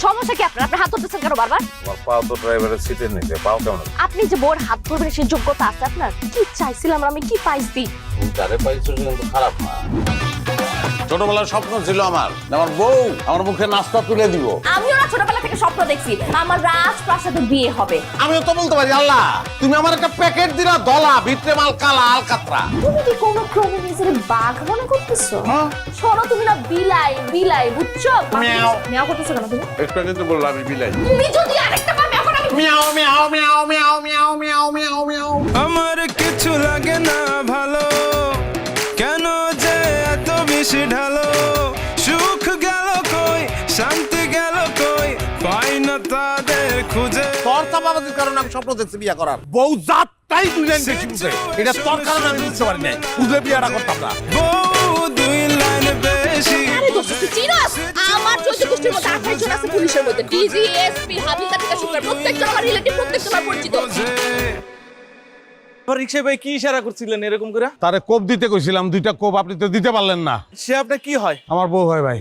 সমস্যা কি আপনার? আপনি হাত ধরতেছেন কেন বারবার? আমার পা তো ড্রাইভারের সিটের নিচে, পাও কেমন? আপনি যে বউর হাত ধরবেন সেই যোগ্যতা আছে আপনার? কি চাইছিলাম আমি, কি পাইছি? যারে পাইছো সে কিন্তু খারাপ না। ছোটবেলার স্বপ্ন ছিল আমার বউ আমার মুখে নাস্তা তুলে দিব। আমিও না ছোটবেলা থেকে স্বপ্ন দেখছি আমার রাজপ্রাসাদে বিয়ে হবে। আমিও তো বলতে পারি আল্লাহ তুমি আমার একটা প্যাকেট দিলা দলা, ভিতরে মাল কালা আলকাতরা। তুমি কি কোনো ক্রমে নিজের বাঘ মনে করতেছো? শোনো, তুমি না বিলাই বিলাই, বুঝছো? মিয়াও। মিয়াও করতেছো কেন তুমি? একটু আগে তো বললাম আমি বিলাই। তুমি যদি আরেকটা বার মিয়াও করো, আমি মিয়াও মিয়াও মিয়াও মিয়াও মিয়াও মিয়াও মিয়াও মিয়াও। আমার কিছু লাগে না ভালো, কেন যে এত বেশি ঢালো? সুখ গেল কই, শান্তি গেল কই, পাই না তাদের খুঁজে। তোর চাপাবাজির কারণে আমি স্বপ্ন দেখছি বিয়া করার। বউ জাতটাই দুই লাইন বেশি বুঝে, এটা তোর কারণে আমি বুঝতে পারি নাই। বুঝলে বিয়াটা করতাম না। বউ দুই লাইন বেশি। আরে দোস্ত, তুই চিনোস? আমার 14 গোষ্ঠীর মধ্যে 28 জন আছে পুলিশের মধ্যে। ডিজি, এসপি, হাবিলদার থেকে শুরু করে প্রত্যেকজন আমার রিলেটিভ, প্রত্যেকজন আমার পরিচিত। আবার রিকশা ভাই কি ইশারা করছিলেন এরকম করে? তারে কোপ দিতে কইছিলাম, 2টা কোপ আপনি তো দিতে পারলেন না। সে আপনার কি হয়? আমার বউ হয় ভাই।